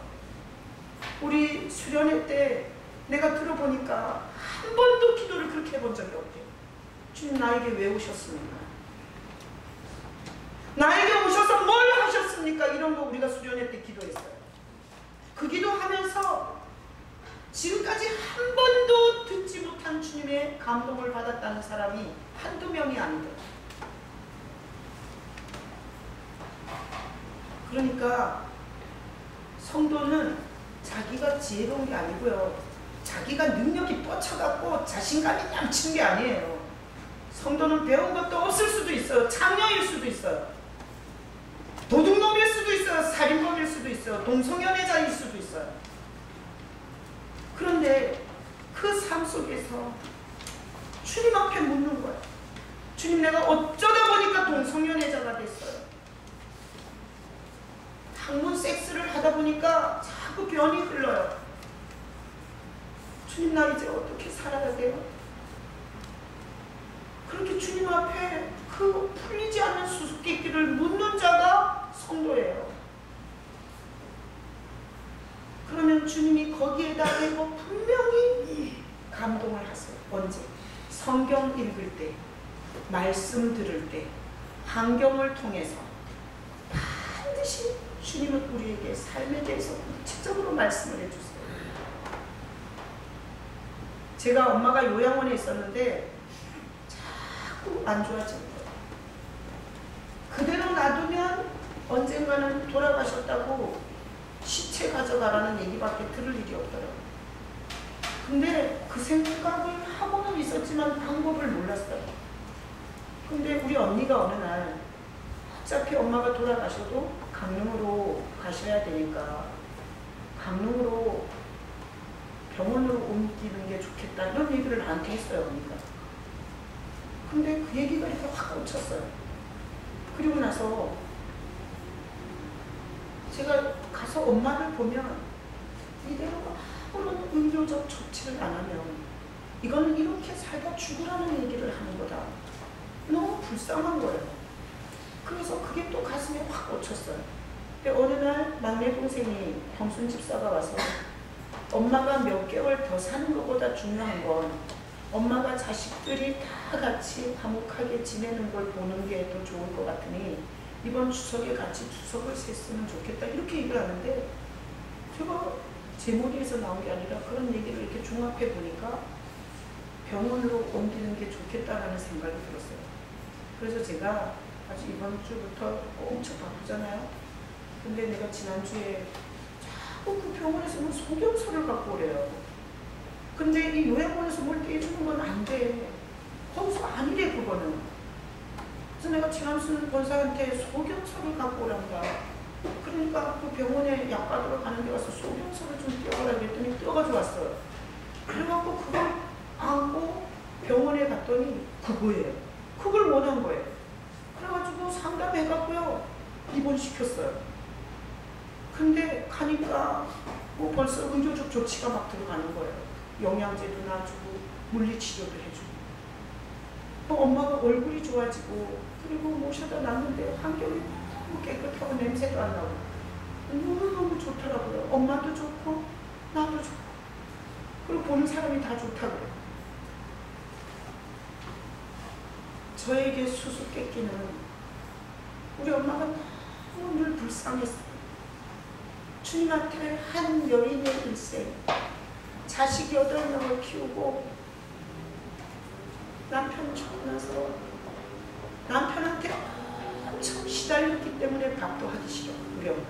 Speaker 1: 우리 수련회 때 내가 들어보니까 한 번도 기도를 그렇게 해본 적이 없대요. 주님, 나에게 왜 오셨습니까? 나에게 오셔서 뭘 하셨습니까? 이런 거 우리가 수련회 때 기도했어요. 그 기도하면서 지금까지 한 번도 듣지 못한 주님의 감동을 받았다는 사람이 한두 명이 아니더라고요. 그러니까 성도는 자기가 지혜로운 게 아니고요. 자기가 능력이 뻗쳐갖고 자신감이 넘치는 게 아니에요. 성도는 배운 것도 없을 수도 있어요. 장녀일 수도 있어요. 도둑놈일 수도 있어요. 살인범일 수도 있어요. 동성연애자일 수도 있어요. 그런데 그 삶 속에서 주님 앞에 묻는 거예요. 주님, 내가 어쩌다 보니까 동성연애자가 됐어요. 학문 섹스를 하다 보니까 자꾸 변이 흘러요. 주님, 나 이제 어떻게 살아야 돼요? 그렇게 주님 앞에 그 풀리지 않는 수수께끼를 묻는 자가 성도예요. 그러면 주님이 거기에다 대고 분명히 감동을 하세요. 언제? 성경 읽을 때, 말씀 들을 때, 환경을 통해서 반드시 주님은 우리에게 삶에 대해서 구체적으로 말씀을 해주세요. 제가 엄마가 요양원에 있었는데 자꾸 안 좋아진 거예요. 그대로 놔두면 언젠가는 돌아가셨다고 시체 가져가라는 얘기밖에 들을 일이 없더라고요. 근데 그 생각을 하고는 있었지만 방법을 몰랐어요. 근데 우리 언니가 어느 날 어차피 엄마가 돌아가셔도 강릉으로 가셔야 되니까 강릉으로 병원으로 옮기는 게 좋겠다 이런 얘기를 나한테 했어요, 언니가. 근데 그 얘기가 이렇게 확 꽂혔어요. 그리고 나서 제가 가서 엄마를 보면 이대로 아무런 의료적 조치를 안 하면 이건 이렇게 살다 죽으라는 얘기를 하는 거다. 너무 불쌍한 거예요. 그래서 그게 또 가슴에 확 꽂혔어요. 근데 어느 날 막내 동생이 형순 집사가 와서 엄마가 몇 개월 더 사는 것보다 중요한 건 엄마가 자식들이 다 같이 화목하게 지내는 걸 보는 게 더 좋을 것 같으니 이번 추석에 같이 추석을 샜으면 좋겠다 이렇게 얘기를 하는데 제가 제 머리에서 나온 게 아니라 그런 얘기를 이렇게 종합해 보니까 병원으로 옮기는 게 좋겠다라는 생각이 들었어요. 그래서 제가 아주 이번 주부터 엄청 바쁘잖아요. 근데 내가 지난주에 자꾸 그 병원에서 뭐 소견서를 갖고 오래요. 근데 이 요양원에서 뭘 떼주는 건 안 돼. 거기서 아니래 그거는. 그래서 내가 지난주 본사한테 소견서를 갖고 오란다. 그러니까 그 병원에 약 받으러 가는 데 가서 소견서를 좀 떼어라 그랬더니 떼어가지고 왔어요. 그래갖고 그걸 안고 병원에 갔더니 그거예요. 그걸 원한 거예요. 그래가지고 상담해갖고요 입원시켰어요. 근데 가니까 뭐 벌써 의료적 조치가 막 들어가는 거예요. 영양제도 놔주고 물리치료도 해주고 엄마가 얼굴이 좋아지고 그리고 모셔다 놨는데 환경이 너무 깨끗하고 냄새도 안 나고 너무너무 좋더라고요. 엄마도 좋고 나도 좋고 그리고 보는 사람이 다 좋다 그래요. 저에게 수수께끼는 우리 엄마가 너무 늘 불쌍했어요. 주님한테 한 여인의 일생 자식 8명을 키우고 남편 죽고 나서 남편한테 엄청 시달렸기 때문에 밥도 하기 싫어 우리 엄마.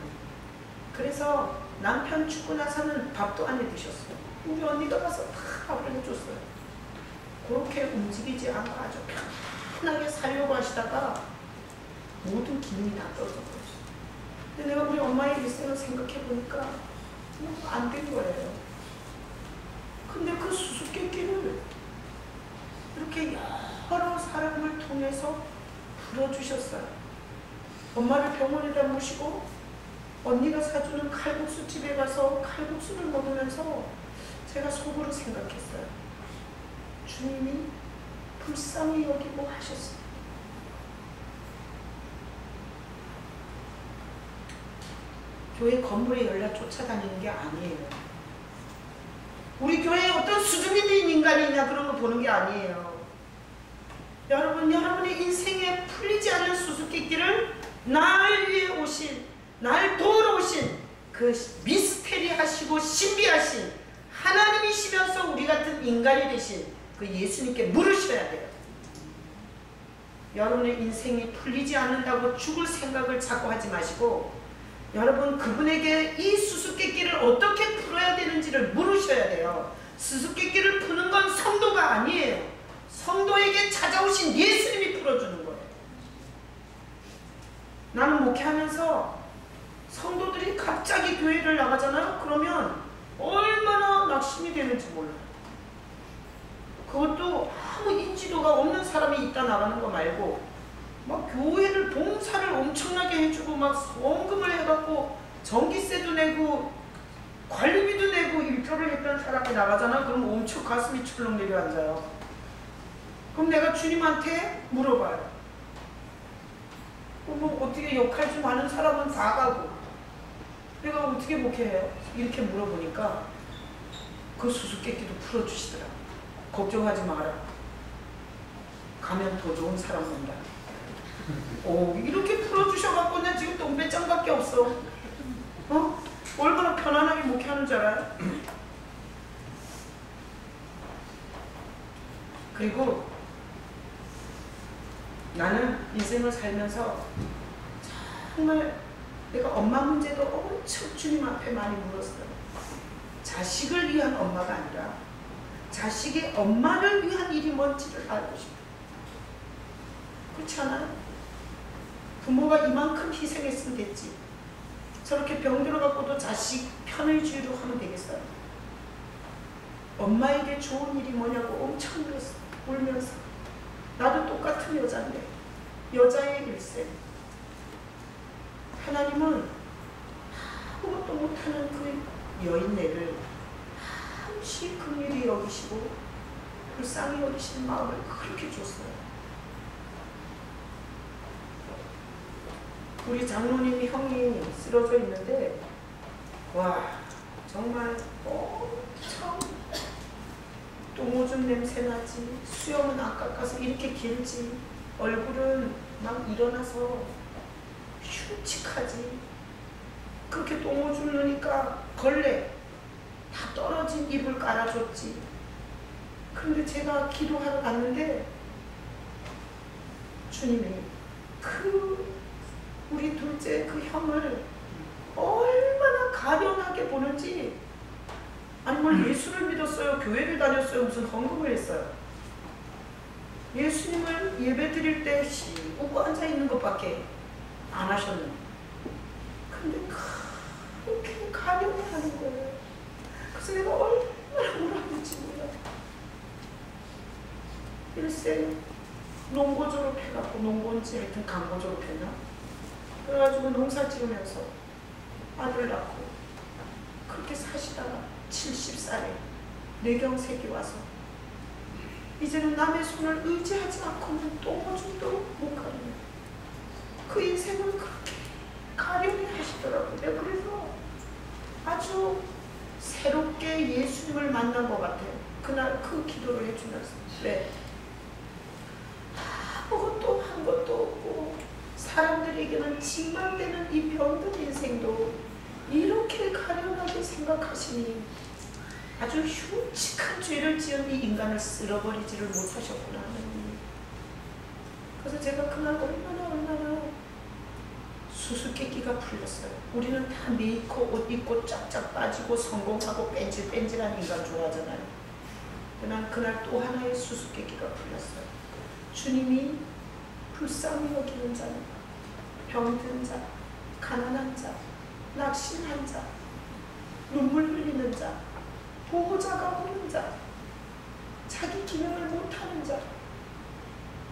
Speaker 1: 그래서 남편 죽고 나서는 밥도 안 해드셨어요. 우리 언니가 가서 다 밥을 해줬어요. 그렇게 움직이지 않고 아주 편하게 살려고 하시다가 모든 기능이 다 떨어졌어요. 근데 내가 우리 엄마의 일생을 생각해 보니까 안 된 거예요. 근데 그 수수께끼를 이렇게 여러 사람을 통해서 풀어주셨어요. 엄마를 병원에다 모시고 언니가 사주는 칼국수 집에 가서 칼국수를 먹으면서 제가 속으로 생각했어요. 주님이 불쌍히 여기고 하셨어요. 교회 건물에 연락 쫓아다니는 게 아니에요. 우리 교회에 어떤 수준 있는 인간이 있냐 그런 거 보는 게 아니에요. 여러분, 여러분의 인생에 풀리지 않는 수수께끼를 날 위해 오신, 날 도우러 오신 그 미스테리하시고 신비하신 하나님이시면서 우리 같은 인간이 되신 그 예수님께 물으셔야 돼요. 여러분의 인생이 풀리지 않는다고 죽을 생각을 자꾸 하지 마시고 여러분 그분에게 이 수수께끼를 어떻게 풀어야 되는지를 물으셔야 돼요. 수수께끼를 푸는 건 성도가 아니에요. 성도에게 찾아오신 예수님이 풀어주는 거예요. 나는 목회하면서 성도들이 갑자기 교회를 나가잖아요. 그러면 얼마나 낙심이 되는지 몰라요. 그것도 아무 인지도가 없는 사람이 있다 나가는 거 말고 막 교회를 봉사를 엄청나게 해주고 막 성금을 해갖고 전기세도 내고 관리비도 내고 일조를 했던 사람이 나가잖아. 그럼 엄청 가슴이 철렁 내려앉아요. 그럼 내가 주님한테 물어봐요. 뭐 어떻게 역할 좀 하는 사람은 다 가고 내가 어떻게 목회해요? 이렇게 물어보니까 그 수수께끼도 풀어주시더라. 걱정하지 마라. 가면 더 좋은 사람 온다. 오, 이렇게 풀어주셔갖고 나 지금 똥배짱밖에 없어. 어? 얼마나 편안하게 목회하는 줄 알아요? 그리고 나는 인생을 살면서 정말 내가 엄마 문제도 엄청 주님 앞에 많이 물었어요. 자식을 위한 엄마가 아니라 자식의 엄마를 위한 일이 뭔지를 알고 싶어요. 그렇지 않아요? 부모가 이만큼 희생했으면 됐지. 저렇게 병들어갖고도 자식 편의 주의로 하면 되겠어요? 엄마에게 좋은 일이 뭐냐고 엄청 울었어. 울면서. 나도 똑같은 여자인데 여자의 일생. 하나님은 아무것도 못하는 그 여인네를 한없이 긍휼히 여기시고 불쌍히 여기시는 마음을 그렇게 줬어요. 우리 장로님이 형이 쓰러져 있는데 와 정말 엄청 똥오줌 냄새 나지, 수염은 안 깎아서 이렇게 길지, 얼굴은 막 일어나서 흉측하지. 그렇게 똥오줌 누니까 걸레 다 떨어진 이불 깔아줬지. 그런데 제가 기도하러 갔는데 주님이 그 우리 둘째 그 형을 얼마나 가련하게 보는지. 아니 뭘 예수를 믿었어요, 교회를 다녔어요, 무슨 헌금을 했어요. 예수님을 예배 드릴 때 웃고 앉아있는 것밖에 안 하셨는데 근데 그렇게 가련히 하는 거예요. 그래서 내가 얼마나 울었는지 몰라요. 일세 농고 졸업해갖고, 농고인지 하여튼 강고 졸업했나? 그래가지고 농사 지으면서 아들 낳고 그렇게 사시다가 70살에 뇌경색이 와서 이제는 남의 손을 의지하지 않고는 똥오줌도 못 가리는 그 인생을 그렇게 가련히 하시더라고요. 내가 그래서 아주 새롭게 예수님을 만난 것 같아요. 그날 그 기도를 해주면서. 네. 아무것도 한 것도 없고 사람들에게는 짐만 되는 이 병든 인생도 이렇게 가련하게 생각하시니 아주 흉측한 죄를 지은 이 인간을 쓸어버리지를 못하셨구나 하는. 그래서 제가 그날 얼마나 수수께끼가 풀렸어요. 우리는 다 메이커 옷 입고 쫙쫙 빠지고 성공하고 뺀질뺀질한 인간 좋아하잖아요. 난 그날 또 하나의 수수께끼가 풀렸어요. 주님이 불쌍히 여기는 자는 병든 자, 가난한 자, 낙심한 자, 눈물 흘리는 자, 보호자가 없는 자, 자기 기능을 못하는 자,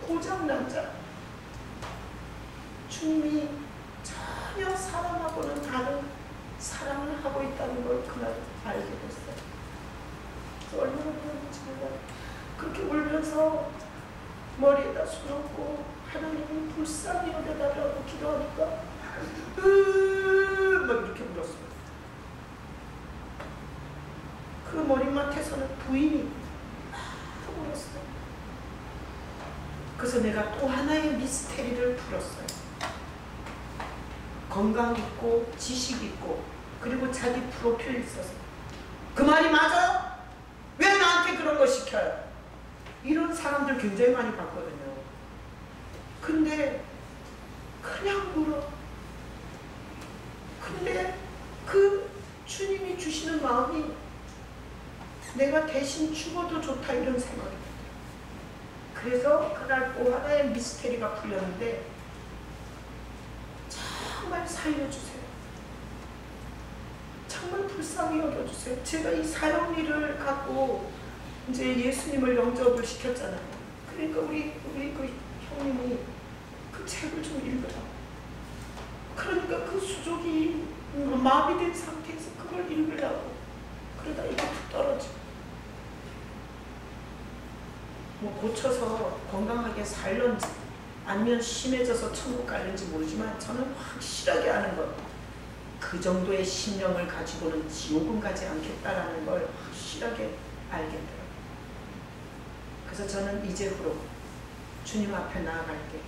Speaker 1: 고장난 자, 주님이 전혀 사람하고는 다른 사랑을 하고 있다는 걸 그날 알게 됐어요. 그래서 얼마나 그런지 몰라요. 그렇게 울면서 머리에다 손 얹고 하나님을 불쌍히 여겨달라고 기도하니까 막 이렇게 울었어요. 그 머리맡에서는 부인이 막 울었어요. 그래서 내가 또 하나의 미스테리를 풀었어요. 건강 있고 지식 있고 그리고 자기 프로필 있어서 그 말이 맞아요? 왜 나한테 그런 거 시켜요? 이런 사람들 굉장히 많이 봤거든요. 근데 그냥 울어. 근데 그 주님이 주시는 마음이 내가 대신 죽어도 좋다 이런 생각이 들어요. 그래서 그날 또 하나의 미스테리가 풀렸는데 정말 살려주세요. 정말 불쌍히 여겨주세요. 제가 이 사형 일을 갖고 이제 예수님을 영접을 시켰잖아요. 그러니까 우리 그 형님이 그 책을 좀 읽으라. 그러니까 그 수족이 마비된 상태에서 그걸 읽으려고 그러다 이게 툭 떨어져. 뭐 고쳐서 건강하게 살는지 아니면 심해져서 천국 갈는지 모르지만 저는 확실하게 아는 것, 그 정도의 신령을 가지고는 지옥은 가지 않겠다라는 걸 확실하게 알겠더라고요. 그래서 저는 이제부로 주님 앞에 나아갈 때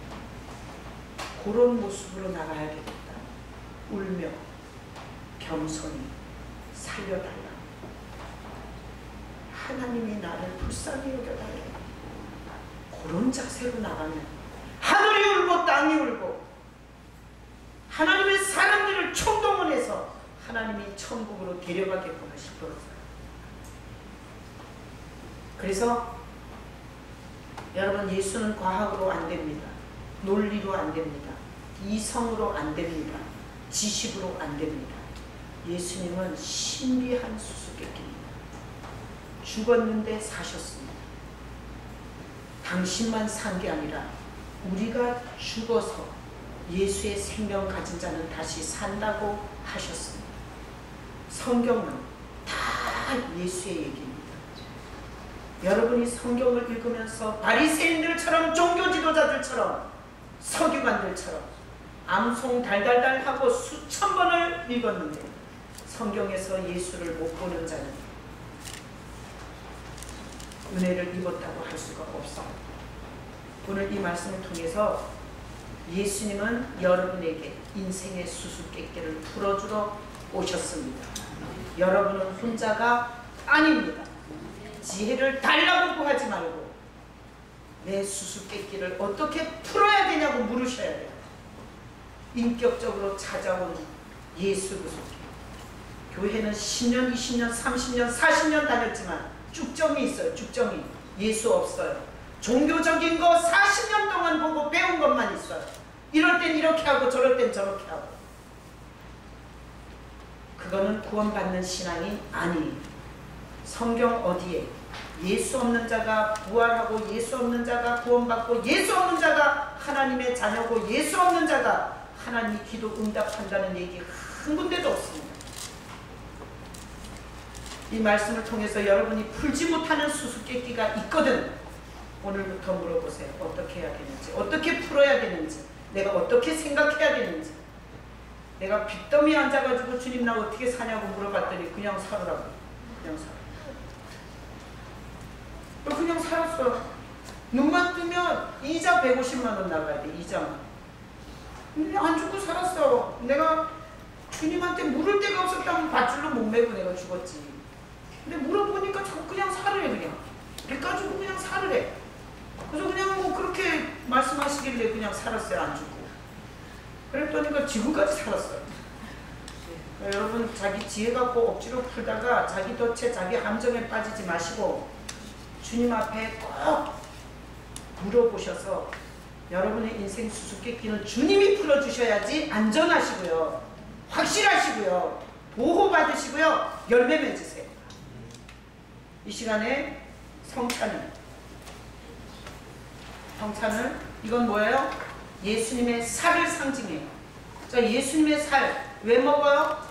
Speaker 1: 그런 모습으로 나가야 되겠다. 울며 겸손히 살려달라. 하나님이 나를 불쌍히 여겨달라. 그런 자세로 나가면 하늘이 울고 땅이 울고 하나님의 사람들을 총동원해서 하나님이 천국으로 데려가겠구나 싶었어요. 그래서 여러분, 예수는 과학으로 안 됩니다. 논리로 안 됩니다. 이성으로 안 됩니다. 지식으로 안 됩니다. 예수님은 신비한 수수께끼입니다. 죽었는데 사셨습니다. 당신만 산 게 아니라 우리가 죽어서 예수의 생명 가진 자는 다시 산다고 하셨습니다. 성경은 다 예수의 얘기입니다. 여러분이 성경을 읽으면서 바리새인들처럼 종교 지도자들처럼 서기관들처럼 암송 달달달 하고 수천 번을 읽었는데 성경에서 예수를 못 보는 자는 은혜를 입었다고 할 수가 없어요. 오늘 이 말씀을 통해서 예수님은 여러분에게 인생의 수수께끼를 풀어주러 오셨습니다. 여러분은 혼자가 아닙니다. 지혜를 달라고 구하지 말고 내 수수께끼를 어떻게 풀어야 되냐고 물으셔야 돼요. 인격적으로 찾아온 예수 구속기. 교회는 10년, 20년, 30년, 40년 다녔지만 쭉정이 있어요. 쭉정이. 예수 없어요. 종교적인 거 40년 동안 보고 배운 것만 있어요. 이럴 땐 이렇게 하고 저럴 땐 저렇게 하고. 그거는 구원받는 신앙이 아니에요. 성경 어디에 예수 없는 자가 부활하고 예수 없는 자가 구원받고 예수 없는 자가 하나님의 자녀고 예수 없는 자가 하나님이 기도 응답한다는 얘기 한 군데도 없습니다. 이 말씀을 통해서 여러분이 풀지 못하는 수수께끼가 있거든. 오늘부터 물어보세요. 어떻게 해야 되는지, 어떻게 풀어야 되는지, 내가 어떻게 생각해야 되는지. 내가 빚더미에 앉아가지고 주님 나 어떻게 사냐고 물어봤더니 그냥 살으라고. 그냥 살아. 그냥 살았어. 눈만 뜨면 이자 150만 원 나가야 돼. 이자만. 근데 안 죽고 살았어. 내가 주님한테 물을 데가 없었다면 밧줄로 못 메고 내가 죽었지. 근데 물어보니까 자꾸 그냥 살으래. 그냥 빚 가지고 그냥 살으래. 그래서 그냥 뭐 그렇게 말씀하시길래 그냥 살았어요. 안 죽고. 그랬더니 지금까지 살았어요. 그러니까 여러분 자기 지혜 갖고 억지로 풀다가 자기 덫에 자기 함정에 빠지지 마시고 주님 앞에 꼭 물어보셔서 여러분의 인생 수수께끼는 주님이 풀어주셔야지 안전하시고요. 확실하시고요. 보호받으시고요. 열매 맺으세요. 이 시간에 성찬을 이건 뭐예요? 예수님의 살을 상징해요. 자, 예수님의 살 왜 먹어요?